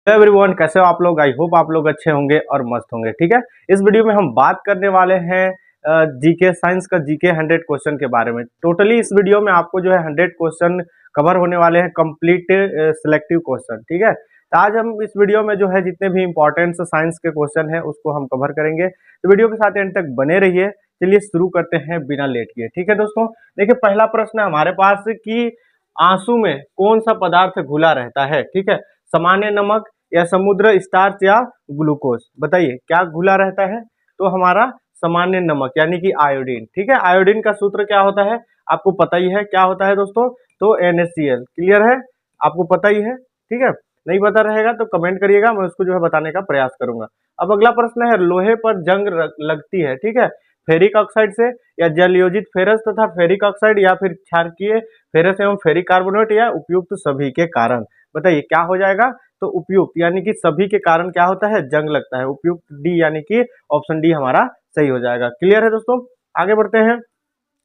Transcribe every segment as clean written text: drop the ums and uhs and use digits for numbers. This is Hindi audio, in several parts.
एवरीवन, कैसे हो आप लोग। आई होप आप लोग अच्छे होंगे और मस्त होंगे। ठीक है, इस वीडियो में हम बात करने वाले हैं जीके साइंस का जीके 100 क्वेश्चन के बारे में। टोटली इस वीडियो में आपको जो है 100 क्वेश्चन कवर होने वाले हैं, कंप्लीट सिलेक्टिव क्वेश्चन। ठीक है, तो आज हम इस वीडियो में जो है जितने भी इंपॉर्टेंट साइंस के क्वेश्चन हैं उसको हम कवर करेंगे। तो वीडियो के साथ एंड तक बने रहिए। चलिए शुरू करते हैं बिना लेट किए। ठीक है दोस्तों, देखिए पहला प्रश्न है हमारे पास कि आंसू में कौन सा पदार्थ घुला रहता है। ठीक है, सामान्य नमक या समुद्र स्टार्च या ग्लूकोज, बताइए क्या घुला रहता है। तो हमारा सामान्य नमक यानी कि आयोडीन। ठीक है, आयोडीन का सूत्र क्या होता है आपको पता ही है, क्या होता है दोस्तों, तो NaCl। क्लियर है, आपको पता ही है। ठीक है, नहीं पता रहेगा तो कमेंट करिएगा, मैं उसको जो है बताने का प्रयास करूंगा। अब अगला प्रश्न है, लोहे पर जंग लगती है। ठीक है, फेरिक ऑक्साइड से या जलयोजित फेरस तथा फेरिक ऑक्साइड या फिर क्षारकीय फेरस एवं फेरिक कार्बोनेट या उपयुक्त सभी के कारण। बताइए क्या हो जाएगा। तो उपयुक्त यानी कि सभी के कारण क्या होता है, जंग लगता है। उपयुक्त डी यानी कि ऑप्शन डी हमारा सही हो जाएगा। क्लियर है दोस्तों, आगे बढ़ते हैं।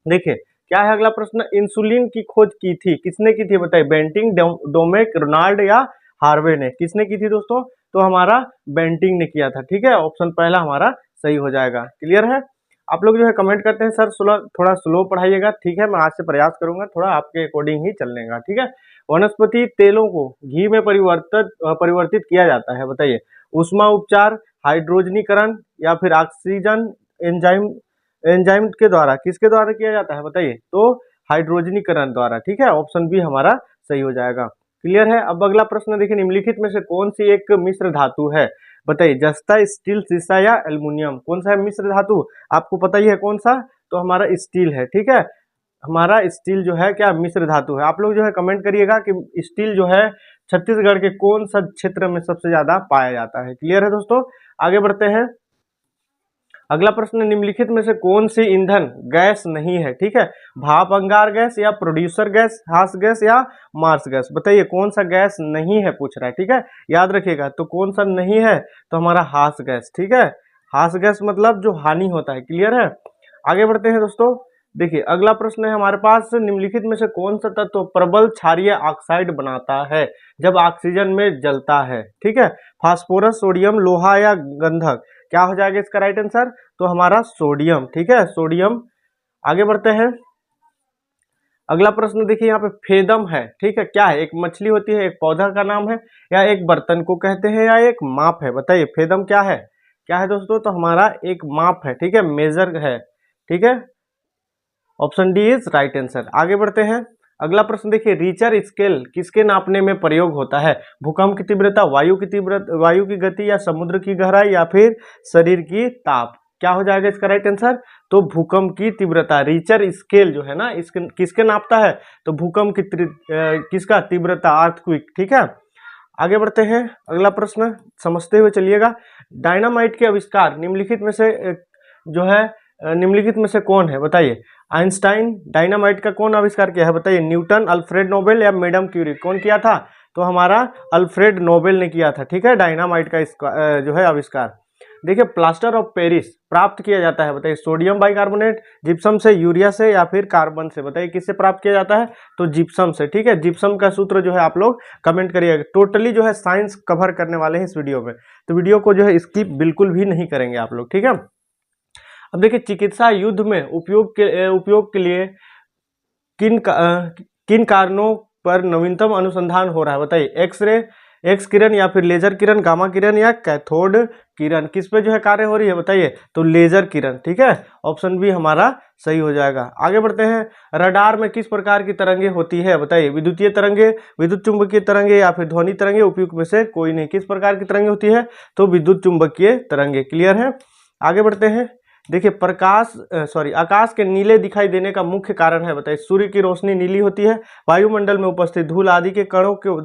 देखिए क्या है अगला प्रश्न, इंसुलिन की खोज की थी, किसने की थी बताइए। बेंटिंग, डोमेक, रोनाल्ड या हार्वे ने, किसने की थी दोस्तों। तो हमारा बेंटिंग ने किया था। ठीक है, ऑप्शन पहला हमारा सही हो जाएगा। क्लियर है, आप लोग जो है कमेंट करते हैं सर थोड़ा स्लो पढ़ाइएगा। ठीक है, मैं आज से प्रयास करूंगा थोड़ा आपके अकॉर्डिंग ही चलने का। ठीक है, वनस्पति तेलों को घी में परिवर्तित किया जाता है। बताइए ऊष्मा उपचार, हाइड्रोजनीकरण या फिर ऑक्सीजन एंजाइम एंजाइम के द्वारा, किसके द्वारा किया जाता है बताइए। तो हाइड्रोजनीकरण द्वारा। ठीक है, ऑप्शन बी हमारा सही हो जाएगा। क्लियर है, अब अगला प्रश्न देखिए, निम्नलिखित में से कौन सी एक मिश्र धातु है। बताइए जस्ता, स्टील, सीसा या एल्युमिनियम, कौन सा है मिश्र धातु, आपको पता ही है कौन सा। तो हमारा स्टील है। ठीक है, हमारा स्टील जो है क्या मिश्र धातु है। आप लोग जो है कमेंट करिएगा कि स्टील जो है छत्तीसगढ़ के कौन सा क्षेत्र में सबसे ज्यादा पाया जाता है। क्लियर है दोस्तों, आगे बढ़ते हैं। अगला प्रश्न, निम्नलिखित में से कौन सी ईंधन गैस नहीं है। ठीक है, भाप अंगार गैस या प्रोड्यूसर गैस, हास गैस या मार्स गैस, बताइए कौन सा गैस नहीं है पूछ रहा है। ठीक है, याद रखिएगा तो कौन सा नहीं है, तो हमारा हास गैस। ठीक है, हास गैस मतलब जो हानि होता है। क्लियर है, आगे बढ़ते हैं दोस्तों। देखिए अगला प्रश्न है हमारे पास, निम्नलिखित में से कौन सा तत्व प्रबल क्षारीय ऑक्साइड बनाता है जब ऑक्सीजन में जलता है। ठीक है, फास्फोरस, सोडियम, लोहा या गंधक, क्या हो जाएगा इसका राइट आंसर। तो हमारा सोडियम। ठीक है, सोडियम। आगे बढ़ते हैं। अगला प्रश्न देखिए यहाँ पे फेदम है। ठीक है, क्या है, एक मछली होती है, एक पौधा का नाम है, या एक बर्तन को कहते हैं, या एक माप है। बताइए फेदम क्या है, क्या है दोस्तों। तो हमारा एक माप है। ठीक है, मेजर है। ठीक है, option D is right answer. आगे बढ़ते हैं। अगला प्रश्न देखिए, रीचर स्केल किसके नापने में प्रयोग होता है। भूकंप की तीव्रता, वायु की तीव्रता, वायु की गति, या समुद्र की गहराई, या फिर शरीर की ताप, क्या हो जाएगा इसका राइट आंसर। तो भूकंप की तीव्रता। रीचर स्केल जो है ना इसके किसके नापता है, तो भूकंप की किसका तीव्रता, अर्थक्वेक। ठीक है, आगे बढ़ते हैं। अगला प्रश्न समझते हुए चलिएगा। डायनामाइट के आविष्कार निम्नलिखित में से जो है निम्नलिखित में से कौन है बताइए। आइंस्टाइन, डायनामाइट का कौन आविष्कार किया है बताइए। न्यूटन, अल्फ्रेड नोबेल या मैडम क्यूरी, कौन किया था। तो हमारा अल्फ्रेड नोबेल ने किया था। ठीक है, डायनामाइट का जो है आविष्कार। देखिए प्लास्टर ऑफ पेरिस प्राप्त किया जाता है बताइए। सोडियम बाइकार्बोनेट, जिप्सम से, यूरिया से, या फिर कार्बन से, बताइए किससे प्राप्त किया जाता है। तो जिप्सम से। ठीक है, जिप्सम का सूत्र जो है आप लोग कमेंट करिएगा। टोटली जो है साइंस कवर करने वाले हैं इस वीडियो में, तो वीडियो को जो है स्किप बिल्कुल भी नहीं करेंगे आप लोग। ठीक है, अब देखिए चिकित्सा युद्ध में उपयोग के लिए किन कारणों पर नवीनतम अनुसंधान हो रहा है बताइए। एक्स किरण, या फिर लेजर किरण, गामा किरण, या कैथोड किरण, किस पे जो है कार्य हो रही है बताइए। तो लेजर किरण। ठीक है, ऑप्शन बी हमारा सही हो जाएगा। आगे बढ़ते हैं। रडार में किस प्रकार की तरंगे होती है बताइए। विद्युतीय तरंगे, विद्युत चुंबकीय तरंगे, या फिर ध्वनि तरंगे, उपयुक्त में से कोई नहीं। किस प्रकार की तरंगे होती है, तो विद्युत चुंबकीय तरंगे। क्लियर है, आगे बढ़ते हैं। देखिए आकाश के नीले दिखाई देने का मुख्य कारण है बताइए। सूर्य की रोशनी नीली होती है, वायुमंडल में उपस्थित धूल आदि के कणों के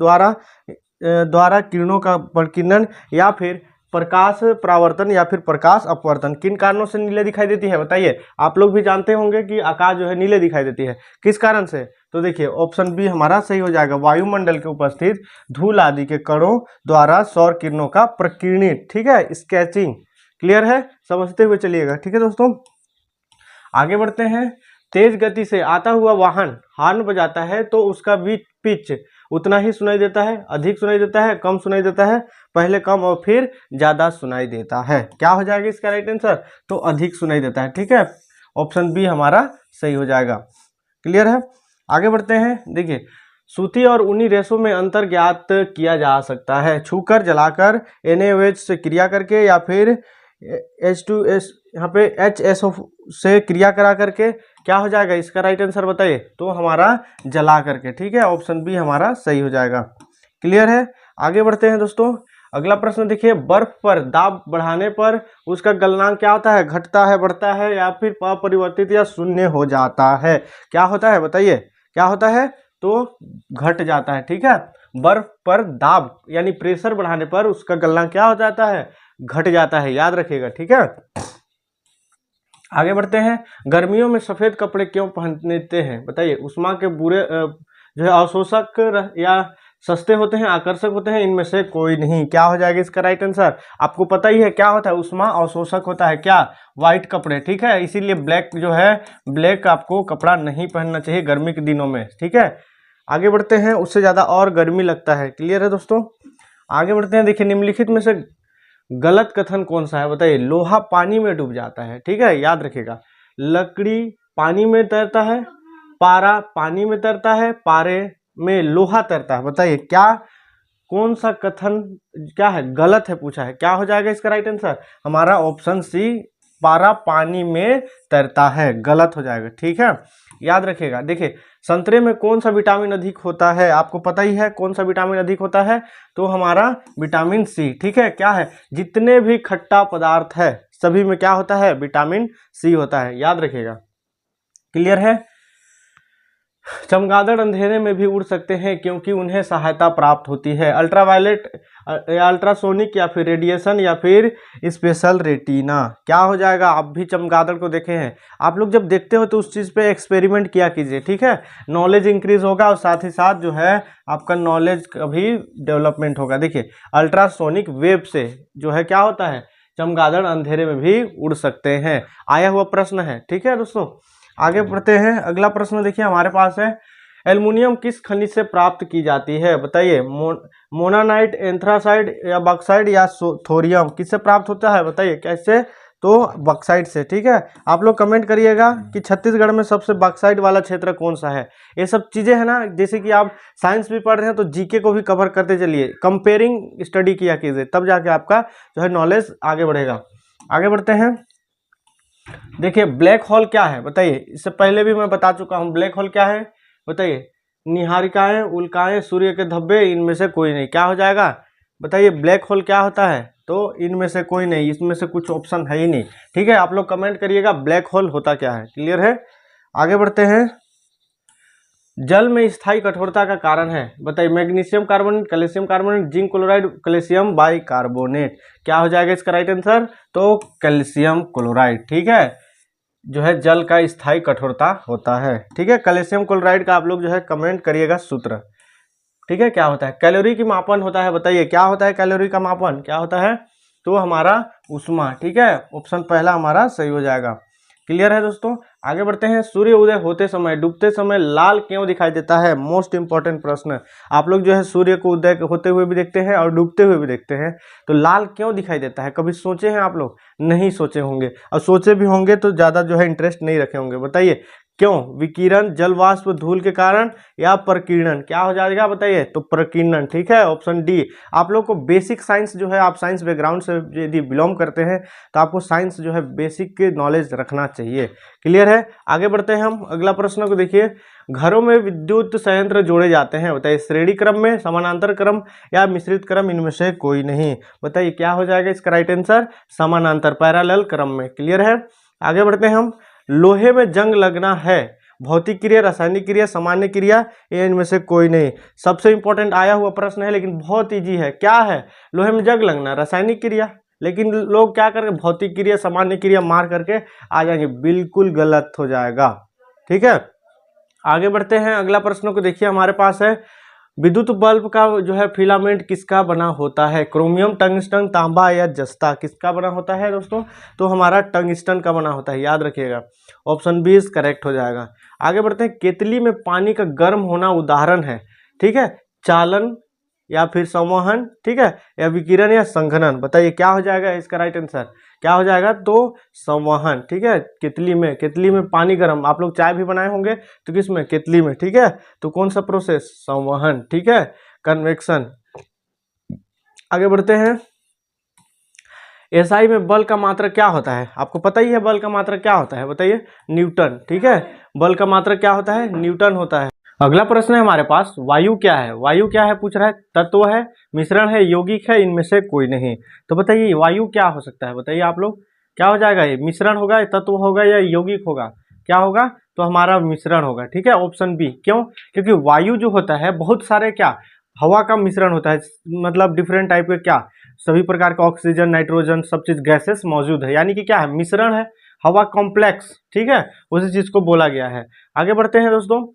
द्वारा किरणों का प्रकीर्णन, या फिर प्रकाश परावर्तन, या फिर प्रकाश अपवर्तन, किन कारणों से नीले दिखाई देती है बताइए। आप लोग भी जानते होंगे कि आकाश जो है नीले दिखाई देती है, किस कारण से। तो देखिए ऑप्शन बी हमारा सही हो जाएगा। वायुमंडल के उपस्थित धूल आदि के कणों द्वारा सौर किरणों का प्रकीर्णित। ठीक है, स्कैचिंग। क्लियर है, समझते हुए चलिएगा। ठीक है दोस्तों, आगे बढ़ते हैं। तेज गति से आता हुआ वाहन हॉर्न बजाता है तो उसका पिच उतना ही सुनाई देता है, अधिक सुनाई देता है, कम सुनाई देता है, पहले कम और फिर ज़्यादा सुनाई देता है। क्या हो जाएगा इसका राइट आंसर? तो अधिक सुनाई देता है। ठीक है, ऑप्शन बी हमारा सही हो जाएगा। क्लियर है? आगे बढ़ते हैं। देखिए, सूती और ऊनी रेशों में अंतर ज्ञात किया जा सकता है छूकर, जलाकर, NaOH से क्रिया करके, या फिर H2S यहाँ पे HSO से क्रिया करा करके। क्या हो जाएगा इसका राइट आंसर बताइए? तो हमारा जला करके। ठीक है, ऑप्शन बी हमारा सही हो जाएगा। क्लियर है? आगे बढ़ते हैं दोस्तों। अगला प्रश्न देखिए, बर्फ पर दाब बढ़ाने पर उसका गलनांक क्या होता है? घटता है, बढ़ता है, या फिर अपरिवर्तित या शून्य हो जाता है? क्या होता है बताइए? क्या होता है? तो घट जाता है। ठीक है, बर्फ पर दाब यानी प्रेशर बढ़ाने पर उसका गलनांक क्या हो जाता है? घट जाता है, याद रखिएगा। ठीक है, आगे बढ़ते हैं। गर्मियों में सफेद कपड़े क्यों पहनते हैं बताइए? उष्मा के बुरे जो है अवशोषक या सस्ते होते हैं, आकर्षक होते हैं, इनमें से कोई नहीं। क्या हो जाएगा इसका राइट आंसर? आपको पता ही है क्या होता है, उष्मा अवशोषक होता है। क्या? व्हाइट कपड़े। ठीक है, इसीलिए ब्लैक जो है, ब्लैक आपको कपड़ा नहीं पहनना चाहिए गर्मी के दिनों में। ठीक है, आगे बढ़ते हैं। उससे ज़्यादा और गर्मी लगता है। क्लियर है दोस्तों? आगे बढ़ते हैं। देखिए, निम्नलिखित में से गलत कथन कौन सा है बताइए? लोहा पानी में डूब जाता है। ठीक है, याद रखिएगा। लकड़ी पानी में तैरता है, पारा पानी में तैरता है, पारे में लोहा तैरता है। बताइए क्या, कौन सा कथन क्या है? गलत है पूछा है। क्या हो जाएगा इसका राइट आंसर? हमारा ऑप्शन सी, पारा पानी में तैरता है, गलत हो जाएगा। ठीक है, याद रखिएगा। देखिए, संतरे में कौन सा विटामिन अधिक होता है? आपको पता ही है कौन सा विटामिन अधिक होता है, तो हमारा विटामिन सी। ठीक है, क्या है? जितने भी खट्टा पदार्थ है सभी में क्या होता है? विटामिन सी होता है, याद रखिएगा। क्लियर है? चमगादड़ अंधेरे में भी उड़ सकते हैं क्योंकि उन्हें सहायता प्राप्त होती है अल्ट्रावायलेट या अल्ट्रासोनिक, या फिर रेडिएशन, या फिर स्पेशल रेटिना। क्या हो जाएगा? आप भी चमगादड़ को देखे हैं, आप लोग जब देखते हो तो उस चीज़ पे एक्सपेरिमेंट किया कीजिए। ठीक है, नॉलेज इंक्रीज होगा और साथ ही साथ जो है आपका नॉलेज का भी डेवलपमेंट होगा। देखिए, अल्ट्रासोनिक वेव से जो है क्या होता है? चमगादड़ अंधेरे में भी उड़ सकते हैं। आया हुआ प्रश्न है। ठीक है दोस्तों, आगे बढ़ते हैं। अगला प्रश्न देखिए हमारे पास है, एल्युमिनियम किस खनिज से प्राप्त की जाती है बताइए? मोनानाइट, एंथ्रासाइड, या बॉक्साइट, या थोरियम? किससे प्राप्त होता है बताइए? कैसे? तो बॉक्साइट से। ठीक है, आप लोग कमेंट करिएगा कि छत्तीसगढ़ में सबसे बॉक्साइट वाला क्षेत्र कौन सा है। ये सब चीजें है ना, जैसे कि आप साइंस भी पढ़ रहे हैं तो जीके को भी कवर करते चलिए, कंपेयरिंग स्टडी किया कीजिए, तब जाके आपका जो है नॉलेज आगे बढ़ेगा। आगे बढ़ते हैं। देखिए, ब्लैक होल क्या है बताइए? इससे पहले भी मैं बता चुका हूं, ब्लैक होल क्या है बताइए? निहारिकाएं, उल्काएं, सूर्य के धब्बे, इनमें से कोई नहीं। क्या हो जाएगा बताइए? ब्लैक होल क्या होता है? तो इनमें से कोई नहीं, इसमें से कुछ ऑप्शन है ही नहीं। ठीक है, आप लोग कमेंट करिएगा ब्लैक होल होता क्या है। क्लियर है? आगे बढ़ते हैं। जल में स्थायी कठोरता का कारण है बताइए? Magnesium carbonate, calcium carbonate, zinc chloride, calcium bicarbonate. क्या हो जाएगा इसका राइट आंसर? तो कैल्शियम क्लोराइड। ठीक है, जो है जल का स्थायी कठोरता होता है। ठीक है, कैल्शियम क्लोराइड का आप लोग जो है कमेंट करिएगा सूत्र। ठीक है, क्या होता है? कैलोरी की मापन होता है बताइए? क्या होता है कैलोरी का मापन? क्या होता है? तो हमारा ऊष्मा। ठीक है, ऑप्शन पहला हमारा सही हो जाएगा। क्लियर है दोस्तों? आगे बढ़ते हैं। सूर्य उदय होते समय, डूबते समय लाल क्यों दिखाई देता है? मोस्ट इंपॉर्टेंट प्रश्न। आप लोग जो है सूर्य को उदय होते हुए भी देखते हैं और डूबते हुए भी देखते हैं, तो लाल क्यों दिखाई देता है? कभी सोचे हैं आप लोग? नहीं सोचे होंगे, और सोचे भी होंगे तो ज़्यादा जो है इंटरेस्ट नहीं रखे होंगे। बताइए क्यों? विकिरण, जल वाष्प, धूल के कारण, या प्रकीर्णन? क्या हो जाएगा बताइए? तो प्रकीर्णन। ठीक है, ऑप्शन डी। आप लोग को बेसिक साइंस जो है, आप साइंस बैकग्राउंड से यदि बिलोंग करते हैं तो आपको साइंस जो है बेसिक नॉलेज रखना चाहिए। क्लियर है? आगे बढ़ते हैं हम। अगला प्रश्न को देखिए, घरों में विद्युत संयंत्र जोड़े जाते हैं बताइए? श्रेणी क्रम में, समानांतर क्रम, या मिश्रित क्रम, इनमें से कोई नहीं। बताइए क्या हो जाएगा इसका राइट आंसर? समानांतर, पैरेलल क्रम में। क्लियर है? आगे बढ़ते हैं हम। लोहे में जंग लगना है भौतिक क्रिया, रासायनिक क्रिया, सामान्य क्रिया, ये इनमें से कोई नहीं। सबसे इंपॉर्टेंट आया हुआ प्रश्न है, लेकिन बहुत इजी है। क्या है? लोहे में जंग लगना, रासायनिक क्रिया, लेकिन लोग क्या करेंगे? भौतिक क्रिया, सामान्य क्रिया मार करके आ जाएंगे। बिल्कुल गलत हो जाएगा। ठीक है, आगे बढ़ते हैं। अगला प्रश्न को देखिए हमारे पास है, विद्युत बल्ब का जो है फिलामेंट किसका बना होता है? क्रोमियम, टंगस्टन, तांबा, या जस्ता? किसका बना होता है दोस्तों? तो हमारा टंगस्टन का बना होता है, याद रखिएगा। ऑप्शन बी इज करेक्ट हो जाएगा। आगे बढ़ते हैं। केतली में पानी का गर्म होना उदाहरण है। ठीक है, चालन या फिर संवहन, ठीक है, या विकिरण या संघनन। बताइए क्या हो जाएगा इसका राइट आंसर, क्या हो जाएगा? तो संवहन, ठीक है। केतली में पानी गर्म, आप लोग चाय भी बनाए होंगे तो किसमें? केतली में, ठीक है। तो कौन सा प्रोसेस? संवहन, ठीक है, कन्वेक्शन। आगे बढ़ते हैं। एसआई में बल का मात्रक क्या होता है? आपको पता ही है बल का मात्रक क्या होता है, बताइए। न्यूटन, ठीक है। बल का मात्रक क्या होता है? न्यूटन होता है। अगला प्रश्न है हमारे पास, वायु क्या है? वायु क्या है पूछ रहा है। तत्व है, मिश्रण है, यौगिक है, इनमें से कोई नहीं। तो बताइए वायु क्या हो सकता है, बताइए आप लोग। क्या हो जाएगा ये? मिश्रण होगा, तत्व होगा या यौगिक होगा? क्या होगा? तो हमारा मिश्रण होगा, ठीक है, ऑप्शन बी। क्यों? क्योंकि वायु जो होता है बहुत सारे क्या हवा का मिश्रण होता है, मतलब डिफरेंट टाइप के क्या सभी प्रकार का ऑक्सीजन, नाइट्रोजन, सब चीज गैसेस मौजूद है, यानी कि क्या है? मिश्रण है, हवा कॉम्प्लेक्स, ठीक है, उसी चीज को बोला गया है। आगे बढ़ते हैं दोस्तों।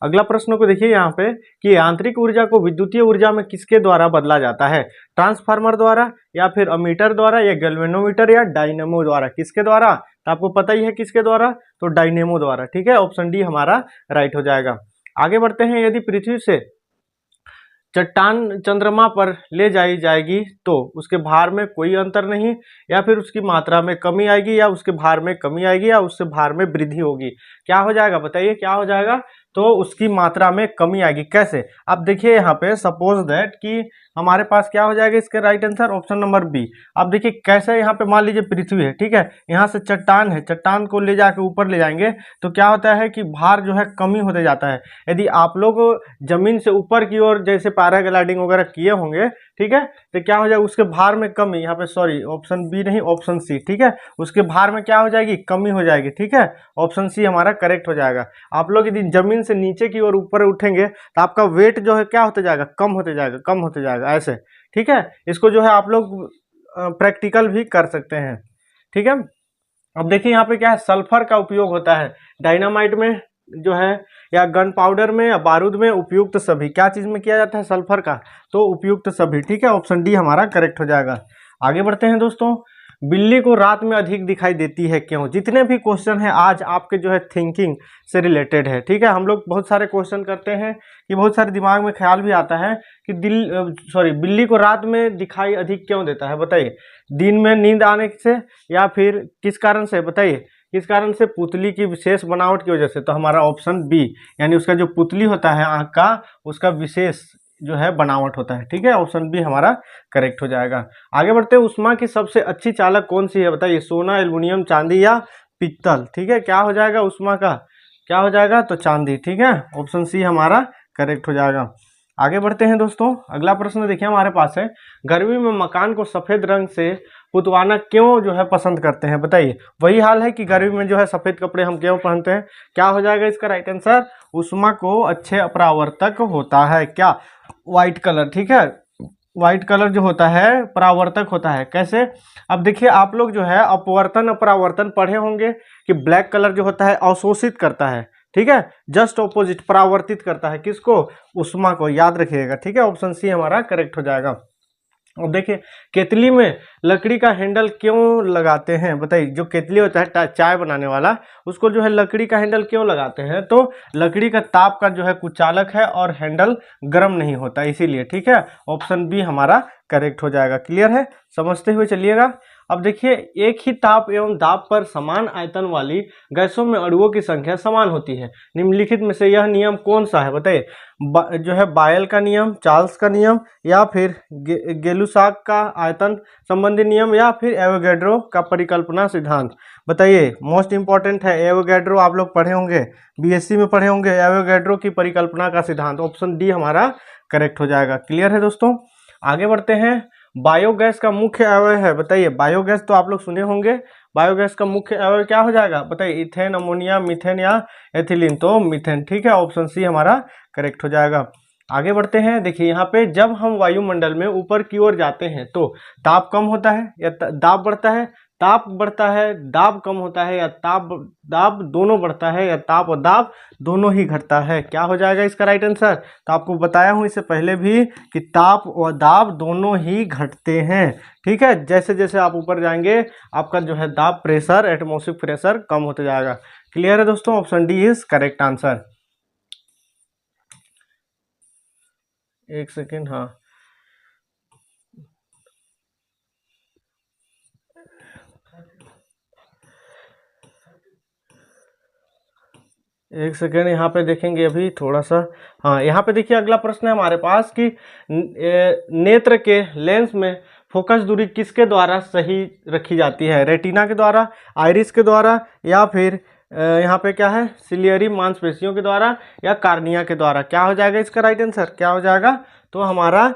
अगला प्रश्न को देखिए यहाँ पे कि आंतरिक ऊर्जा को विद्युतीय ऊर्जा में किसके द्वारा बदला जाता है? ट्रांसफार्मर द्वारा, या फिर अमीटर द्वारा, या गैल्वेनोमीटर, या डायनेमो द्वारा? किसके द्वारा? तो आपको पता ही है किसके द्वारा, तो डायनेमो द्वारा, ठीक है, ऑप्शन डी हमारा राइट हो जाएगा। आगे बढ़ते हैं। यदि पृथ्वी से चट्टान चंद्रमा पर ले जाई जाएगी तो उसके भार में कोई अंतर नहीं, या फिर उसकी मात्रा में कमी आएगी, या उसके भार में कमी आएगी, या उससे भार में वृद्धि होगी? क्या हो जाएगा, बताइए क्या हो जाएगा? तो उसकी मात्रा में कमी आएगी। कैसे? अब देखिए यहाँ पे सपोज दैट कि हमारे पास क्या हो जाएगा इसका right answer, option number B. अब देखिए कैसे, यहाँ पे मान लीजिए पृथ्वी है, ठीक है, यहाँ से चट्टान है, चट्टान को ले जाके ऊपर ले जाएंगे तो क्या होता है कि भार जो है कमी होते जाता है। यदि आप लोग जमीन से ऊपर की ओर जैसे पैराग्लाइडिंग वगैरह किए होंगे, ठीक है, तो क्या हो जाएगा उसके भार में कमी, यहाँ पे सॉरी ऑप्शन बी नहीं ऑप्शन सी, ठीक है, उसके भार में क्या हो जाएगी? कमी हो जाएगी, ठीक है, ऑप्शन सी हमारा करेक्ट हो जाएगा। आप लोग यदि जमीन से नीचे की ओर ऊपर उठेंगे तो आपका वेट जो है क्या होते जाएगा? कम होते जाएगा, कम होते जाएगा, ऐसे, ठीक है। इसको जो है आप लोग प्रैक्टिकल भी कर सकते हैं, ठीक है। अब देखिए यहाँ पे क्या है, सल्फर का उपयोग होता है डायनामाइट में जो है, या गन पाउडर में, या बारूद में, उपयुक्त सभी। क्या चीज में किया जाता है सल्फर का? तो उपयुक्त सभी, ठीक है, ऑप्शन डी हमारा करेक्ट हो जाएगा। आगे बढ़ते हैं दोस्तों। बिल्ली को रात में अधिक दिखाई देती है क्यों? जितने भी क्वेश्चन है आज आपके जो है थिंकिंग से रिलेटेड है, ठीक है। हम लोग बहुत सारे क्वेश्चन करते हैं कि बहुत सारे दिमाग में ख्याल भी आता है कि बिल्ली को रात में दिखाई अधिक क्यों देता है, बताइए। दिन में नींद आने से, या फिर किस कारण से, बताइए किस कारण से? पुतली की विशेष बनावट की वजह से। तो हमारा ऑप्शन बी, यानी उसका जो पुतली होता है आंख का, उसका विशेष जो है बनावट होता है, ठीक है, ऑप्शन बी हमारा करेक्ट हो जाएगा। आगे बढ़ते हैं। उष्मा की सबसे अच्छी चालक कौन सी है, बताइए। सोना, एल्युमिनियम, चांदी, या पित्तल? ठीक है, क्या हो जाएगा उष्मा का? क्या हो जाएगा? तो चांदी, ठीक है, ऑप्शन सी हमारा करेक्ट हो जाएगा। आगे बढ़ते हैं दोस्तों। अगला प्रश्न देखिए हमारे पास है, गर्मी में मकान को सफेद रंग से पुतवाना क्यों जो है पसंद करते हैं, बताइए। वही हाल है कि गर्मी में जो है सफेद कपड़े हम क्यों पहनते हैं? क्या हो जाएगा इसका राइट आंसर? उष्मा को अच्छे अपरावर्तक होता है, क्या? व्हाइट कलर, ठीक है, व्हाइट कलर जो होता है परावर्तक होता है। कैसे? अब देखिए आप लोग जो है अपवर्तन अपरावर्तन पढ़े होंगे कि ब्लैक कलर जो होता है अवशोषित करता है, ठीक है, जस्ट ऑपोजिट परावर्तित करता है, किसको? उष्मा को, याद रखिएगा, ठीक है, ऑप्शन सी हमारा करेक्ट हो जाएगा। और देखिए केतली में लकड़ी का हैंडल क्यों लगाते हैं, बताइए। जो केतली होता है चाय बनाने वाला, उसको जो है लकड़ी का हैंडल क्यों लगाते हैं? तो लकड़ी का ताप का जो है कुचालक है और हैंडल गर्म नहीं होता, इसीलिए, ठीक है, ऑप्शन बी हमारा करेक्ट हो जाएगा। क्लियर है? समझते हुए चलिएगा। अब देखिए एक ही ताप एवं दाब पर समान आयतन वाली गैसों में अणुओं की संख्या समान होती है। निम्नलिखित में से यह नियम कौन सा है, बताइए। जो है बायल का नियम, चार्ल्स का नियम, या फिर गेलुसाक का आयतन संबंधी नियम, या फिर एवोगैड्रो का परिकल्पना सिद्धांत? बताइए, मोस्ट इंपॉर्टेंट है एवोगैड्रो, आप लोग पढ़े होंगे, बीएससी में पढ़े होंगे, एवोगैड्रो की परिकल्पना का सिद्धांत, ऑप्शन डी हमारा करेक्ट हो जाएगा। क्लियर है दोस्तों? आगे बढ़ते हैं। बायोगैस का मुख्य अवयव है, बताइए। बायोगैस तो आप लोग सुने होंगे, बायोगैस का मुख्य अवयव क्या हो जाएगा, बताइए। इथेन, अमोनिया, मीथेन, या एथिलीन? तो मीथेन, ठीक है, ऑप्शन सी हमारा करेक्ट हो जाएगा। आगे बढ़ते हैं। देखिए यहाँ पे जब हम वायुमंडल में ऊपर की ओर जाते हैं तो ताप कम होता है या दाब बढ़ता है? ताप बढ़ता है, दाब कम होता है, या दाब दोनों बढ़ता है, या ताप और दाब दोनों ही घटता है? क्या हो जाएगा इसका राइट आंसर? तो आपको बताया हूं इससे पहले भी कि ताप और दाब दोनों ही घटते हैं, ठीक है। जैसे जैसे आप ऊपर जाएंगे आपका जो है दाब, प्रेशर, एटमॉस्फेरिक प्रेशर कम होते जाएगा। क्लियर है दोस्तों? Option D is correct answer. एक सेकेंड, हाँ एक सेकेंड, यहाँ पे देखेंगे अभी थोड़ा सा। हाँ, यहाँ पे देखिए अगला प्रश्न है हमारे पास कि नेत्र के लेंस में फोकस दूरी किसके द्वारा सही रखी जाती है? रेटिना के द्वारा, आइरिस के द्वारा, या फिर यहाँ पे क्या है, सिलियरी मांसपेशियों के द्वारा, या कार्निया के द्वारा? क्या हो जाएगा इसका राइट आंसर? क्या हो जाएगा? तो हमारा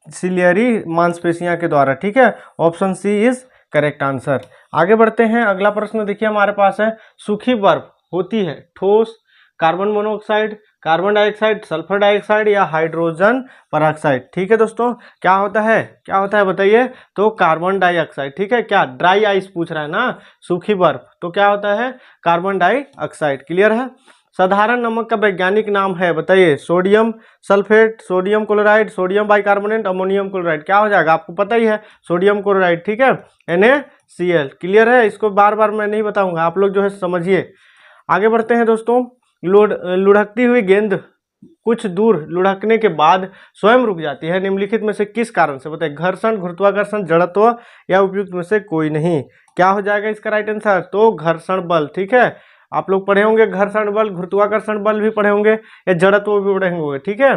सिलियरी मांसपेशियां के द्वारा, ठीक है, option C is correct answer. आगे बढ़ते हैं, अगला प्रश्न देखिए हमारे पास है, सूखी बर्फ होती है ठोस, carbon monoxide, carbon dioxide, sulphur dioxide, या हाइड्रोजन पेरोक्साइड? ठीक है दोस्तों, क्या होता है, क्या होता है बताइए? तो कार्बन डाइऑक्साइड, ठीक है। क्या ड्राई आइस पूछ रहा है ना, सूखी बर्फ, तो क्या होता है? Carbon dioxide. क्लियर है। साधारण नमक का वैज्ञानिक नाम है बताइए? Sodium sulphate, sodium chloride, sodium bicarbonate, ammonium chloride? क्या हो जाएगा? आपको पता ही है, सोडियम क्लोराइड, ठीक है, NaCl। क्लियर है। इसको बार बार मैं नहीं बताऊंगा, आप लोग जो है समझिए। आगे बढ़ते हैं दोस्तों, लुढ़कती हुई गेंद कुछ दूर लुढ़कने के बाद स्वयं रुक जाती है, निम्नलिखित में से किस कारण से? बताइए, घर्षण, गुरुत्वाकर्षण, जड़त्व, या उपयुक्त में से कोई नहीं? क्या हो जाएगा इसका राइट आंसर? तो घर्षण बल, ठीक है। आप लोग पढ़े होंगे घर्षण बल, गुरुत्वाकर्षण बल भी पढ़े होंगे, या जड़त्व भी पढ़े होंगे, ठीक है।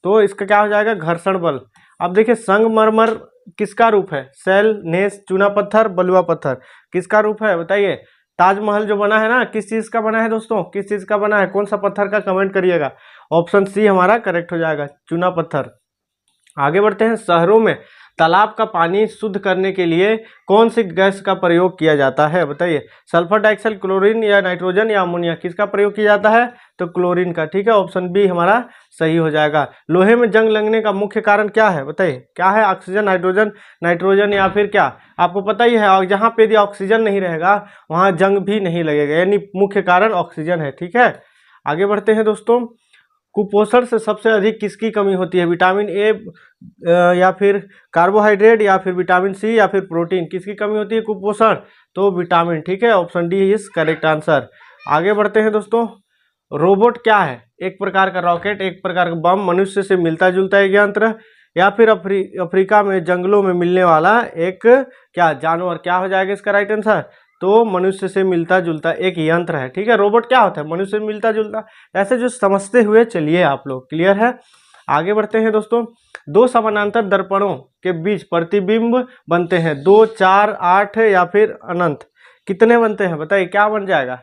तो इसका क्या हो जाएगा? घर्षण बल। अब देखिए, संगमरमर किसका रूप है? शैल, नेस, चूना पत्थर, बलुआ पत्थर? किसका रूप है बताइए? ताजमहल जो बना है ना, किस चीज का बना है दोस्तों? किस चीज का बना है? कौन सा पत्थर का? कमेंट करिएगा। ऑप्शन सी हमारा करेक्ट हो जाएगा, चूना पत्थर। आगे बढ़ते हैं, शहरों में तालाब का पानी शुद्ध करने के लिए कौन सी गैस का प्रयोग किया जाता है बताइए? सल्फर डाइऑक्साइड, क्लोरीन, या नाइट्रोजन, या अमोनिया? किसका प्रयोग किया जाता है? तो क्लोरीन का, ठीक है। ऑप्शन बी हमारा सही हो जाएगा। लोहे में जंग लगने का मुख्य कारण क्या है बताइए? क्या है? ऑक्सीजन, हाइड्रोजन, नाइट्रोजन, या फिर क्या? आपको पता ही है, और जहाँ पे यदि ऑक्सीजन नहीं रहेगा वहाँ जंग भी नहीं लगेगा, यानी मुख्य कारण ऑक्सीजन है, ठीक है। आगे बढ़ते हैं दोस्तों, कुपोषण से सबसे अधिक किसकी कमी होती है? विटामिन ए, या फिर कार्बोहाइड्रेट, या फिर विटामिन सी, या फिर प्रोटीन? किसकी कमी होती है कुपोषण? तो विटामिन, ठीक है। Option D is correct answer. आगे बढ़ते हैं दोस्तों, रोबोट क्या है? एक प्रकार का रॉकेट, एक प्रकार का बम, मनुष्य से मिलता जुलता एक यंत्र, या फिर अफ्रीका में जंगलों में मिलने वाला एक क्या जानवर? क्या हो जाएगा इसका राइट आंसर? तो मनुष्य से मिलता जुलता एक यंत्र है, ठीक है। रोबोट क्या होता है? मनुष्य से मिलता जुलता। ऐसे जो समझते हुए चलिए आप लोग, क्लियर है। आगे बढ़ते हैं दोस्तों, दो समानांतर दर्पणों के बीच प्रतिबिंब बनते हैं, 2, 4, 8, या फिर अनंत? कितने बनते हैं बताइए? क्या बन जाएगा?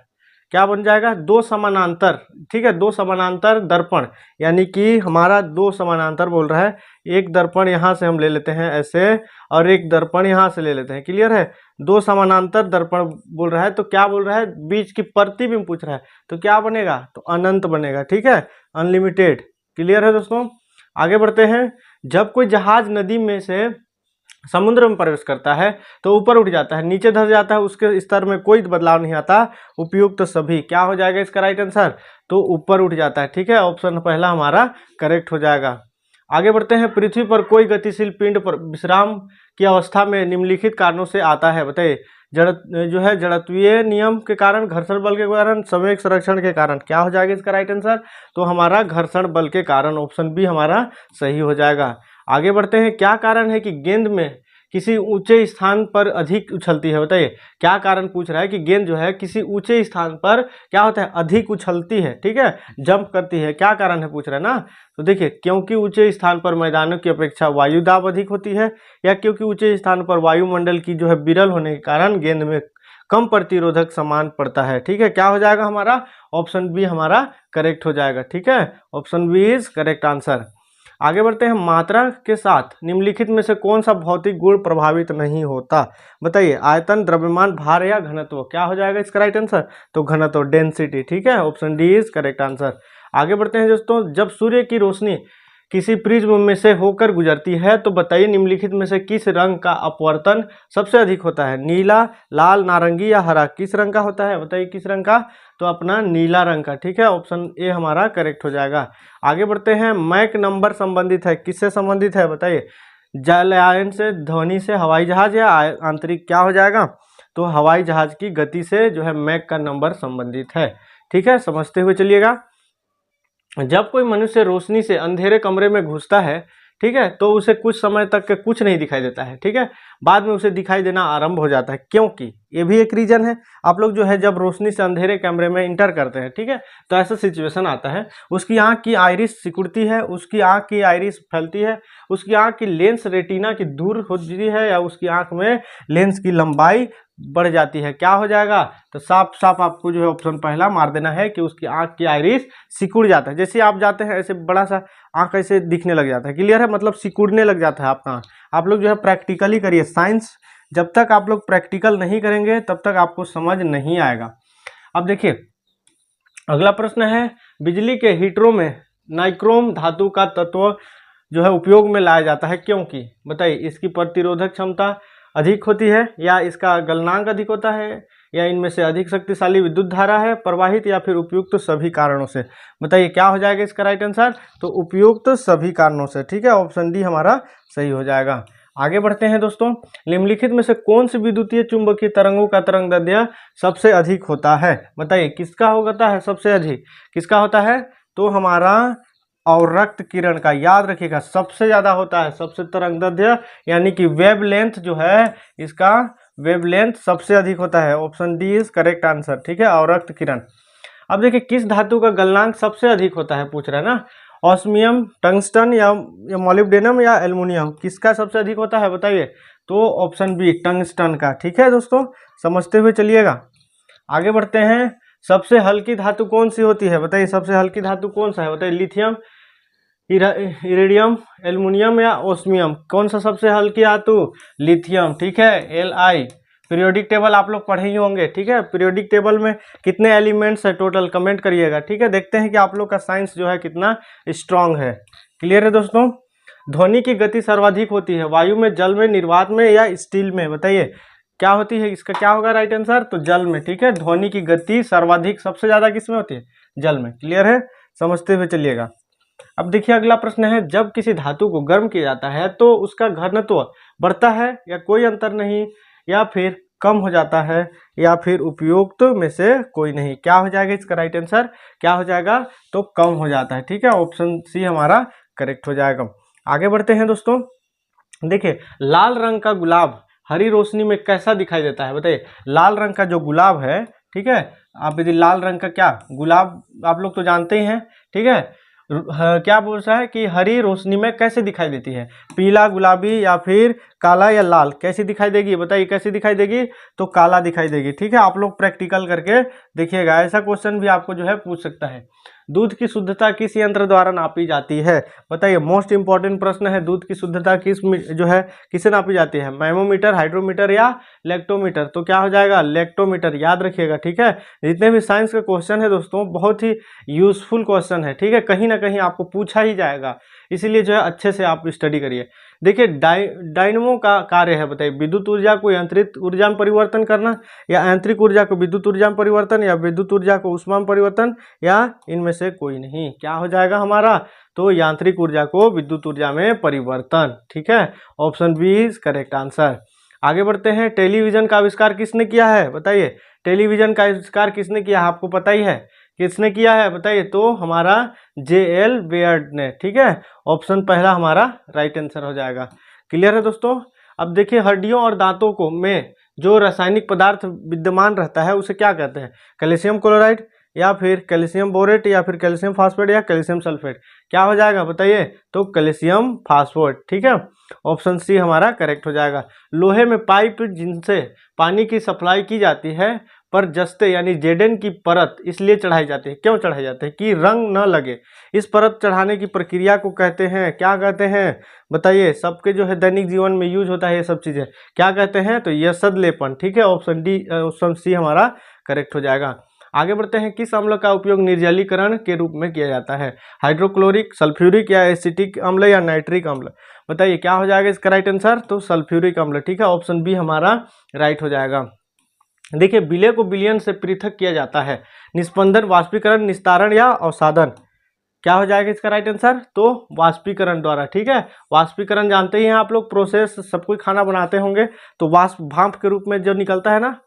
क्या बन जाएगा? दो समानांतर, ठीक है, दो समानांतर दर्पण, यानी कि हमारा दो समानांतर बोल रहा है। एक दर्पण यहाँ से हम ले लेते हैं ऐसे, और एक दर्पण यहाँ से ले लेते हैं, क्लियर है। दो समानांतर दर्पण बोल रहा है, तो क्या बोल रहा है? बीच की प्रतिबिंब पूछ रहा है, तो क्या बनेगा? तो अनंत बनेगा, ठीक है, अनलिमिटेड। क्लियर है दोस्तों। आगे बढ़ते हैं, जब कोई जहाज नदी में से समुद्र में प्रवेश करता है तो ऊपर उठ जाता है, नीचे धस जाता है, उसके स्तर में कोई बदलाव नहीं आता, उपयुक्त सभी? क्या हो जाएगा इसका राइट आंसर? तो ऊपर उठ जाता है, ठीक है। ऑप्शन पहला हमारा करेक्ट हो जाएगा। आगे बढ़ते हैं, पृथ्वी पर कोई गतिशील पिंड पर विश्राम की अवस्था में निम्नलिखित कारणों से आता है बताइए? जो है जड़त्वीय नियम के कारण, घर्षण बल के कारण, संवेग संरक्षण के कारण? क्या हो जाएगा इसका राइट आंसर? तो हमारा घर्षण बल के कारण, ऑप्शन बी हमारा सही हो जाएगा। आगे बढ़ते हैं, क्या कारण है कि गेंद में किसी ऊंचे स्थान पर अधिक उछलती है बताइए? क्या कारण पूछ रहा है कि गेंद जो है किसी ऊंचे स्थान पर क्या होता है? अधिक उछलती है, ठीक है, जंप करती है। क्या कारण है पूछ रहा है ना? तो देखिए, क्योंकि ऊंचे स्थान पर मैदानों की अपेक्षा वायु दाब अधिक होती है, या क्योंकि ऊंचे स्थान पर वायुमंडल की जो है विरल होने के कारण गेंद में कम प्रतिरोधक सामान पड़ता है, ठीक है। क्या हो जाएगा हमारा? ऑप्शन बी हमारा करेक्ट हो जाएगा, ठीक है। Option B is correct answer. आगे बढ़ते हैं, मात्रा के साथ निम्नलिखित में से कौन सा भौतिक गुण प्रभावित नहीं होता बताइए? आयतन, द्रव्यमान, भार, या घनत्व? क्या हो जाएगा इसका राइट आंसर? तो घनत्व, डेंसिटी, ठीक है। Option D is correct answer. आगे बढ़ते हैं दोस्तों, जब सूर्य की रोशनी किसी प्रिज्म में से होकर गुजरती है तो बताइए निम्नलिखित में से किस रंग का अपवर्तन सबसे अधिक होता है? नीला, लाल, नारंगी, या हरा? किस रंग का होता है बताइए? किस रंग का? तो अपना नीला रंग का, ठीक है। ऑप्शन ए हमारा करेक्ट हो जाएगा। आगे बढ़ते हैं, मैक नंबर संबंधित है, किससे संबंधित है बताइए? जलयान से, ध्वनि से, हवाई जहाज, या आंतरिक? क्या हो जाएगा? तो हवाई जहाज की गति से जो है मैक का नंबर संबंधित है, ठीक है, समझते हुए चलिएगा। जब कोई मनुष्य रोशनी से अंधेरे कमरे में घुसता है, ठीक है, तो उसे कुछ समय तक के कुछ नहीं दिखाई देता है, ठीक है, बाद में उसे दिखाई देना आरंभ हो जाता है। क्योंकि ये भी एक रीजन है। आप लोग जो है जब रोशनी से अंधेरे कमरे में इंटर करते हैं, ठीक है, तो ऐसा सिचुएशन आता है, उसकी आंख की आइरिस सिकुड़ती है, उसकी आंख की आइरिस फैलती है, उसकी आंख की लेंस रेटिना की दूर होती है, या उसकी आंख में लेंस की लंबाई बढ़ जाती है। क्या हो जाएगा? तो साफ साफ आपको जो है ऑप्शन पहला मार देना है कि उसकी आंख की आइरिस सिकुड़ जाता है। जैसे आप जाते हैं ऐसे बड़ा सा आंख ऐसे दिखने लग जाता है, क्लियर है, मतलब सिकुड़ने लग जाता है आपका आंख। आप लोग जो है प्रैक्टिकली करिए साइंस, जब तक आप लोग प्रैक्टिकल नहीं करेंगे तब तक आपको समझ नहीं आएगा। अब देखिए अगला प्रश्न है, बिजली के हीटरों में नाइक्रोम धातु का तत्व जो है उपयोग में लाया जाता है, क्योंकि बताइए इसकी प्रतिरोधक क्षमता अधिक होती है, या इसका गलनांक अधिक होता है, या इनमें से अधिक शक्तिशाली विद्युत धारा है प्रवाहित, या फिर उपयुक्त सभी कारणों से। बताइए क्या हो जाएगा इसका राइट आंसर? तो उपयुक्त सभी कारणों से, ठीक है, ऑप्शन डी हमारा सही हो जाएगा। आगे बढ़ते हैं दोस्तों, निम्नलिखित में से कौन सी विद्युतीय चुंबकीय तरंगों का तरंगदैर्ध्य सबसे अधिक होता है? बताइए किसका होता है सबसे अधिक, किसका होता है? तो हमारा अवरक्त किरण का, याद रखिएगा सबसे ज्यादा होता है, सबसे तरंगदैर्ध्य यानी कि वेवलेंथ जो है, इसका वेवलेंथ सबसे अधिक होता है। Option D is correct answer, ठीक है, अवरक्त किरण। अब देखिए किस धातु का गलनांक सबसे अधिक होता है, पूछ रहा है ना, ऑस्मियम, टंगस्टन या मोलिब्डेनम या एल्युमिनियम, किसका सबसे अधिक होता है बताइए? तो ऑप्शन बी टंगस्टन का, ठीक है दोस्तों, समझते हुए चलिएगा। आगे बढ़ते हैं, सबसे हल्की धातु कौन सी होती है? बताइए सबसे हल्की धातु कौन सा है? बताइए लिथियम, इरिडियम, एल्युमिनियम या ओस्मियम, कौन सा सबसे हल्की धातु? लिथियम, ठीक है, Li। पीरियोडिक टेबल आप लोग पढ़े ही होंगे, ठीक है, पीरियोडिक टेबल में कितने एलिमेंट्स है टोटल, कमेंट करिएगा, ठीक है, देखते हैं कि आप लोग का साइंस जो है कितना स्ट्रांग है। क्लियर है दोस्तों? ध्वनि की गति सर्वाधिक होती है वायु में, जल में, निर्वात में या स्टील में? बताइए क्या होती है, इसका क्या होगा राइट आंसर? तो जल में, ठीक है, ध्वनि की गति सर्वाधिक सबसे ज्यादा किस में होती है? जल में। क्लियर है, समझते हुए चलिएगा। अब देखिए अगला प्रश्न है, जब किसी धातु को गर्म किया जाता है तो उसका घनत्व बढ़ता है या कोई अंतर नहीं, या फिर कम हो जाता है, या फिर उपयुक्त में से कोई नहीं? क्या हो जाएगा इसका राइट आंसर? क्या हो जाएगा? तो कम हो जाता है, ठीक है, ऑप्शन सी हमारा करेक्ट हो जाएगा। आगे बढ़ते हैं दोस्तों, देखिए लाल रंग का गुलाब हरी रोशनी में कैसा दिखाई देता है? बताइए लाल रंग का जो गुलाब है, ठीक है, आप यदि लाल रंग का क्या गुलाब आप लोग तो जानते ही हैं, ठीक है, क्या बोल रहा है कि हरी रोशनी में कैसे दिखाई देती है? पीला, गुलाबी या फिर काला या लाल, कैसी दिखाई देगी? बताइए कैसी दिखाई देगी? तो काला दिखाई देगी, ठीक है, आप लोग प्रैक्टिकल करके देखिएगा, ऐसा क्वेश्चन भी आपको जो है पूछ सकता है। दूध की शुद्धता किस यंत्र द्वारा नापी जाती है? बताइए मोस्ट इंपॉर्टेंट प्रश्न है, दूध की शुद्धता किस जो है किसे नापी जाती है? मैमोमीटर, हाइड्रोमीटर या लेक्टोमीटर? तो क्या हो जाएगा? लेक्टोमीटर, याद रखिएगा, ठीक है। जितने भी साइंस का क्वेश्चन है दोस्तों बहुत ही यूजफुल क्वेश्चन है, ठीक है, कहीं ना कहीं आपको पूछा ही जाएगा, इसीलिए जो है अच्छे से आप स्टडी करिए। देखिए डायनमो का कार्य है, बताइए विद्युत ऊर्जा को यांत्रिक ऊर्जा में परिवर्तन करना, या यांत्रिक ऊर्जा को विद्युत ऊर्जा में परिवर्तन, या विद्युत ऊर्जा को ऊष्मा में परिवर्तन, या इनमें से कोई नहीं? क्या हो जाएगा हमारा? तो यांत्रिक ऊर्जा को विद्युत ऊर्जा में परिवर्तन, ठीक है, option B is correct answer. आगे बढ़ते हैं, टेलीविजन का आविष्कार किसने किया है? बताइए टेलीविजन का आविष्कार किसने किया है? आपको पता ही है किसने किया है, बताइए? तो हमारा J.L. बेयर्ड ने, ठीक है, ऑप्शन पहला हमारा राइट आंसर हो जाएगा। क्लियर है दोस्तों? अब देखिए हड्डियों और दांतों को में जो रासायनिक पदार्थ विद्यमान रहता है उसे क्या कहते हैं? कैल्शियम क्लोराइड, या फिर कैल्शियम बोरेट, या फिर कैल्शियम फास्फेट, या कैल्शियम सल्फेट? क्या हो जाएगा बताइए? तो कैल्शियम फास्फेट, ठीक है, ऑप्शन सी हमारा करेक्ट हो जाएगा। लोहे में पाइप जिनसे पानी की सप्लाई की जाती है पर जस्ते यानी जेडन की परत इसलिए चढ़ाई जाती है, क्यों चढ़ाई जाती है? कि रंग न लगे। इस परत चढ़ाने की प्रक्रिया को कहते हैं, क्या कहते हैं? बताइए, सबके जो है दैनिक जीवन में यूज होता है ये सब चीजें, क्या कहते हैं? तो यसद लेपन, ठीक है, ऑप्शन डी ऑप्शन सी हमारा करेक्ट हो जाएगा। आगे बढ़ते हैं, किस अम्ल का उपयोग निर्जलीकरण के रूप में किया जाता है? हाइड्रोक्लोरिक, सल्फ्यूरिक, या एसिटिक अम्ल, या नाइट्रिक अम्ल? बताइए क्या हो जाएगा इसका राइट आंसर? तो सल्फ्यूरिक अम्ल, ठीक है, ऑप्शन बी हमारा राइट हो जाएगा। देखिए विलय को विलयन से पृथक किया जाता है, निस्पंदन, वाष्पीकरण, निस्तारण या अवसादन? क्या हो जाएगा इसका राइट आंसर? तो वाष्पीकरण द्वारा, ठीक है, वाष्पीकरण जानते ही हैं आप लोग, प्रोसेस सब कोई खाना बनाते होंगे तो वाष्प भाप के रूप में जो निकलता है ना,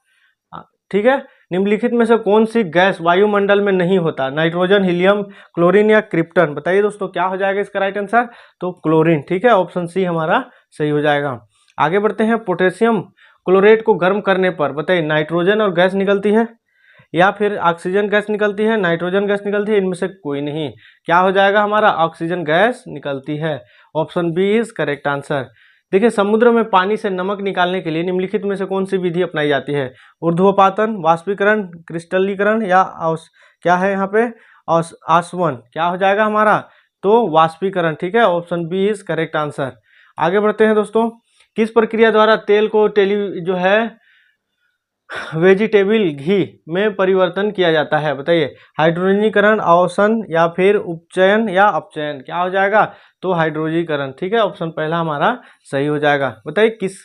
ठीक है, निम्नलिखित में से कौन सी गैस वायुमंडल में नहीं होता? नाइट्रोजन, हीलियम, क्लोरीन या क्रिप्टन? बताइए दोस्तों क्या हो जाएगा इसका राइट आंसर? तो क्लोरीन, ठीक है, ऑप्शन सी हमारा सही हो जाएगा। आगे बढ़ते हैं, पोटेशियम क्लोरेट को गर्म करने पर बताइए नाइट्रोजन और गैस निकलती है या फिर ऑक्सीजन गैस निकलती है, नाइट्रोजन गैस निकलती है? इनमें से कोई नहीं। क्या हो जाएगा हमारा? ऑक्सीजन गैस निकलती है। Option B is correct answer. देखिए, समुद्र में पानी से नमक निकालने के लिए निम्नलिखित में से कौन सी विधि अपनाई जाती है? ऊर्ध्वपातन, वाष्पीकरण, क्रिस्टलीकरण या क्या है यहाँ पे? आसवन। क्या हो जाएगा हमारा? तो वाष्पीकरण, ठीक है, option B is correct answer. आगे बढ़ते हैं दोस्तों, किस प्रक्रिया द्वारा तेल को जो है वेजिटेबल घी में परिवर्तन किया जाता है? बताइए, हाइड्रोजनीकरण, अवसन या फिर उपचयन या अपचयन? क्या हो जाएगा? तो हाइड्रोजीकरण, ठीक है, ऑप्शन पहला हमारा सही हो जाएगा। बताइए, किस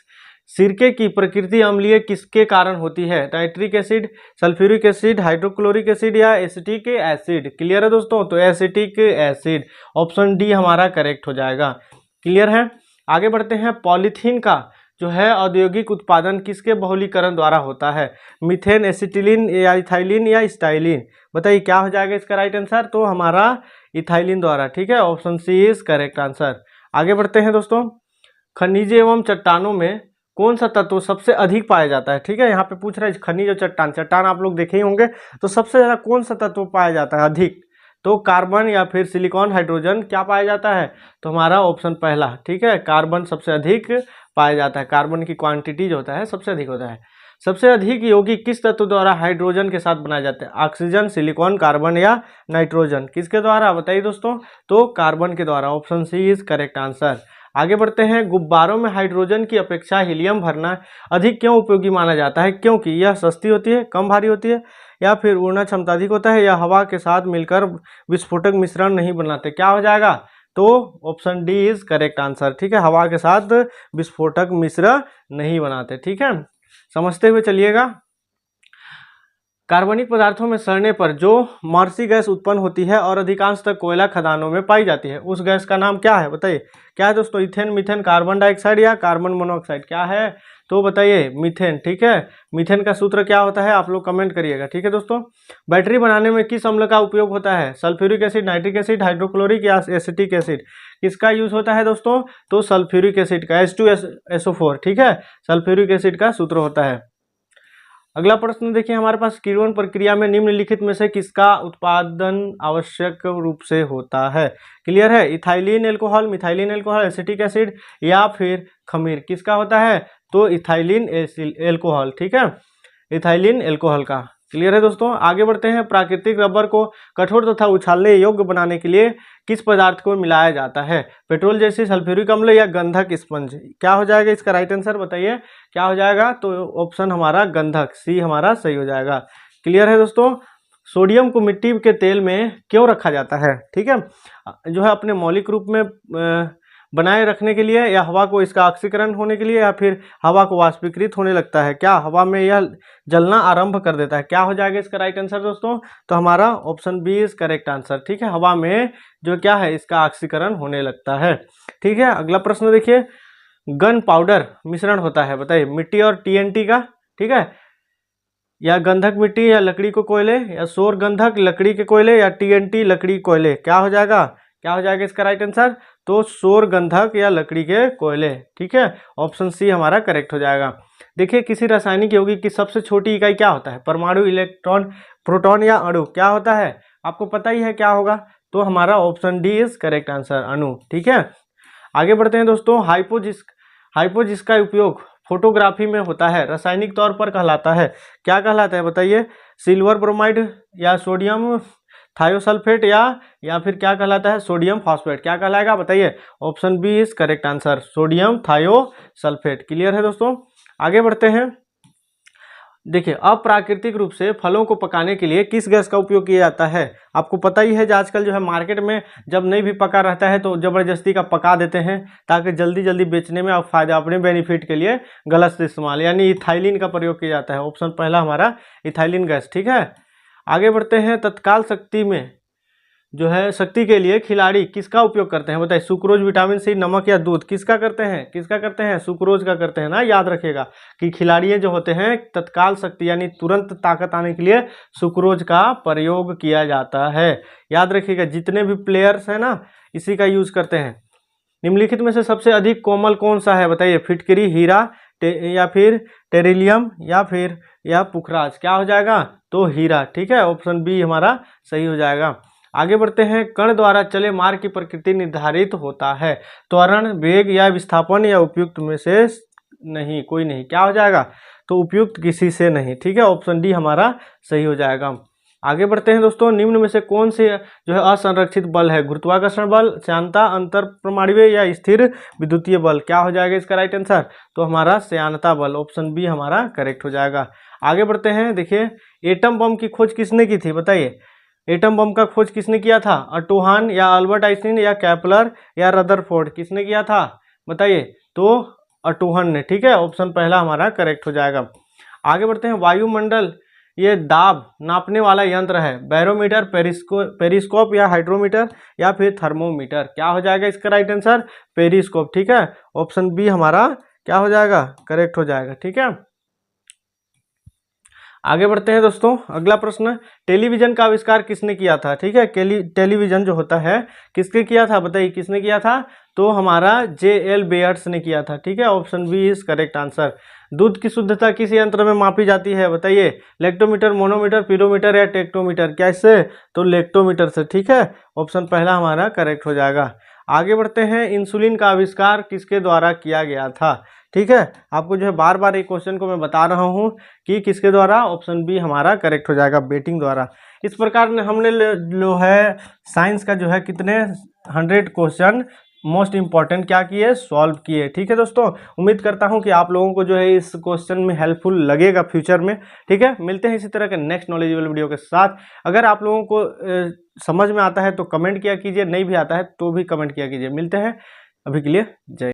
सिरके की प्रकृति अम्लीय किसके कारण होती है? Nitric acid, sulphuric acid, hydrochloric acid या एसिटिक एसिड? क्लियर है दोस्तों? तो एसिटिक एसिड, ऑप्शन डी हमारा करेक्ट हो जाएगा। क्लियर है? आगे बढ़ते हैं, पॉलीथीन का जो है औद्योगिक उत्पादन किसके बहुलीकरण द्वारा होता है? मीथेन, एसिटिलीन या इथाइलिन या स्टाइलिन? बताइए क्या हो जाएगा इसका राइट आंसर? तो हमारा इथाइलिन द्वारा, ठीक है, option C is correct answer. आगे बढ़ते हैं दोस्तों, खनिज एवं चट्टानों में कौन सा तत्व सबसे अधिक पाया जाता है? ठीक है, यहाँ पे पूछ रहे हैं खनिज और चट्टान आप लोग देखे ही होंगे, तो सबसे ज्यादा कौन सा तत्व पाया जाता है अधिक? तो कार्बन या फिर सिलिकॉन, हाइड्रोजन? क्या पाया जाता है? तो हमारा ऑप्शन पहला, ठीक है, कार्बन सबसे अधिक पाया जाता है। कार्बन की क्वांटिटी जो होता है सबसे अधिक होता है। सबसे अधिक यौगिक किस तत्व द्वारा हाइड्रोजन के साथ बनाए जाते हैं? ऑक्सीजन, सिलिकॉन, कार्बन या नाइट्रोजन? किसके द्वारा बताइए दोस्तों? तो कार्बन के द्वारा, option C is correct answer. आगे बढ़ते हैं, गुब्बारों में हाइड्रोजन की अपेक्षा हीलियम भरना अधिक क्यों उपयोगी माना जाता है? क्योंकि यह सस्ती होती है, कम भारी होती है, या फिर उड़ना क्षमता अधिक होता है, या हवा के साथ मिलकर विस्फोटक मिश्रण नहीं बनाते? क्या हो जाएगा? तो option D is correct answer, ठीक है, हवा के साथ विस्फोटक मिश्र नहीं बनाते, ठीक है, समझते हुए चलिएगा। कार्बनिक पदार्थों में सड़ने पर जो मर्सी गैस उत्पन्न होती है और अधिकांशतः कोयला खदानों में पाई जाती है, उस गैस का नाम क्या है? बताइए क्या है दोस्तों? इथेन, मीथेन, कार्बन डाइऑक्साइड या कार्बन मोनोऑक्साइड? क्या है? तो बताइए मीथेन, ठीक है। मीथेन का सूत्र क्या होता है आप लोग कमेंट करिएगा, ठीक है दोस्तों। बैटरी बनाने में किस अम्ल का उपयोग होता है? Sulphuric acid, nitric acid, hydrochloric या एसिटिक एसिड? किसका यूज होता है दोस्तों? तो सल्फ्यूरिक एसिड का, H2SO4, ठीक है, सल्फ्यूरिक एसिड का सूत्र होता है। अगला प्रश्न देखिए हमारे पास, किण्वन प्रक्रिया में निम्नलिखित में से किसका उत्पादन आवश्यक रूप से होता है? क्लियर है? Ethylene alcohol, methylene alcohol, acetic acid या फिर खमीर? किसका होता है? तो इथाइलिन एल्कोहल, ठीक है, इथाइलिन एल्कोहल का। क्लियर है दोस्तों? आगे बढ़ते हैं, प्राकृतिक रबर को कठोर तथा उछालने योग्य बनाने के लिए किस पदार्थ को मिलाया जाता है? पेट्रोल जैसे सल्फ्यूरिक अम्ल या गंधक स्पंज? क्या हो जाएगा इसका राइट आंसर? बताइए क्या हो जाएगा? तो ऑप्शन हमारा गंधक, सी हमारा सही हो जाएगा। क्लियर है दोस्तों? सोडियम को मिट्टी के तेल में क्यों रखा जाता है? ठीक है, जो है अपने मौलिक रूप में बनाए रखने के लिए, या हवा को इसका ऑक्सीकरण होने के लिए, या फिर हवा को वाष्पीकृत होने लगता है? क्या हवा में यह जलना आरंभ कर देता है? क्या हो जाएगा इसका राइट आंसर दोस्तों? तो हमारा option B is correct answer, ठीक है, हवा में जो क्या है इसका ऑक्सीकरण होने लगता है, ठीक है। अगला प्रश्न देखिए, गन पाउडर मिश्रण होता है, बताइए मिट्टी और TNT का, ठीक है, या गंधक मिट्टी या लकड़ी को कोयले, या सौर गंधक लकड़ी के कोयले, या TNT लकड़ी कोयले? क्या हो जाएगा? क्या हो जाएगा इसका राइट आंसर? तो सौर गंधक या लकड़ी के कोयले, ठीक है, ऑप्शन सी हमारा करेक्ट हो जाएगा। देखिए किसी रासायनिक यौगिक की सबसे छोटी इकाई क्या होता है? परमाणु, इलेक्ट्रॉन, प्रोटॉन या अणु? क्या होता है आपको पता ही है क्या होगा? तो हमारा option D is correct answer, अणु, ठीक है। आगे बढ़ते हैं दोस्तों, हाइपोजिस का उपयोग फोटोग्राफी में होता है, रासायनिक तौर पर कहलाता है, क्या कहलाता है बताइए? सिल्वर ब्रोमाइड या सोडियम थायोसल्फेट या फिर क्या कहलाता है? Sodium phosphate? क्या कहलाएगा बताइए? Option B is correct answer, sodium thiosulphate. Clear है दोस्तों? आगे बढ़ते हैं, देखिए अप्राकृतिक रूप से फलों को पकाने के लिए किस गैस का उपयोग किया जाता है? आपको पता ही है आजकल जो है मार्केट में जब नहीं भी पका रहता है तो जबरदस्ती का पका देते हैं ताकि जल्दी जल्दी बेचने में आप फायदा, अपने बेनिफिट के लिए गलत इस्तेमाल, यानी इथाइलिन का प्रयोग किया जाता है। ऑप्शन पहला हमारा इथाइलिन गैस, ठीक है। आगे बढ़ते हैं, तत्काल शक्ति में जो है शक्ति के लिए खिलाड़ी किसका उपयोग करते हैं बताइए। सुक्रोज, विटामिन सी, नमक या दूध, किसका करते हैं, किसका करते हैं, सुक्रोज का करते हैं ना। याद रखिएगा कि खिलाड़ी जो होते हैं तत्काल शक्ति यानी तुरंत ताकत आने के लिए सुक्रोज का प्रयोग किया जाता है। याद रखिएगा जितने भी प्लेयर्स हैं ना इसी का यूज करते हैं। निम्नलिखित में से सबसे अधिक कोमल कौन सा है बताइए। फिटकरी, हीरा या फिर टेरिलियम या पुखराज, क्या हो जाएगा तो हीरा। ठीक है, ऑप्शन बी हमारा सही हो जाएगा। आगे बढ़ते हैं। कण द्वारा चले मार्ग की प्रकृति निर्धारित होता है। त्वरण, वेग या विस्थापन या उपयुक्त में से नहीं, कोई नहीं, क्या हो जाएगा तो उपयुक्त किसी से नहीं। ठीक है, ऑप्शन डी हमारा सही हो जाएगा। आगे बढ़ते हैं दोस्तों। निम्न में से कौन से जो है असंरक्षित बल है। गुरुत्वाकर्षण बल, श्यानता, अंतर परमाणुवीय या स्थिर विद्युतीय बल, क्या हो जाएगा इसका राइट आंसर तो हमारा श्यानता बल, ऑप्शन बी हमारा करेक्ट हो जाएगा। आगे बढ़ते हैं। देखिए एटम बम की खोज किसने की थी बताइए। एटम बम का खोज किसने किया था। अटोहान या अल्बर्ट आइंस्टीन या केपलर या रदरफोर्ड, किसने किया था बताइए तो अटोहन ने। ठीक है, ऑप्शन पहला हमारा करेक्ट हो जाएगा। आगे बढ़ते हैं। वायुमंडल ये दाब नापने वाला यंत्र है। बैरोमीटर, पेरिस्कोप या हाइड्रोमीटर या फिर थर्मोमीटर, क्या हो जाएगा इसका राइट आंसर पेरिस्कोप। ठीक है, ऑप्शन बी हमारा क्या हो जाएगा करेक्ट हो जाएगा। ठीक है, आगे बढ़ते हैं दोस्तों। अगला प्रश्न, टेलीविजन का आविष्कार किसने किया था। ठीक है, टेलीविजन जो होता है किसने किया था बताइए, किसने किया था तो हमारा J.L. बेयर्स ने किया था। ठीक है, option B is correct answer. दूध की शुद्धता किस यंत्र में मापी जाती है बताइए। लेक्टोमीटर, मोनोमीटर, पीरोमीटर या टेक्टोमीटर, क्या इससे तो लेक्टोमीटर से। ठीक है, ऑप्शन पहला हमारा करेक्ट हो जाएगा। आगे बढ़ते हैं। इंसुलिन का आविष्कार किसके द्वारा किया गया था। ठीक है, आपको जो है बार बार एक क्वेश्चन को मैं बता रहा हूँ कि किसके द्वारा, ऑप्शन बी हमारा करेक्ट हो जाएगा बेटिंग द्वारा। इस प्रकार हमने जो है साइंस का जो है कितने 100 क्वेश्चन मोस्ट इंपॉर्टेंट क्या किए सॉल्व किए। ठीक है दोस्तों, उम्मीद करता हूं कि आप लोगों को जो है इस क्वेश्चन में हेल्पफुल लगेगा फ्यूचर में। ठीक है, मिलते हैं इसी तरह के नेक्स्ट नॉलेजेबल वीडियो के साथ। अगर आप लोगों को समझ में आता है तो कमेंट किया कीजिए, नहीं भी आता है तो भी कमेंट किया कीजिए। मिलते हैं, अभी के लिए जय।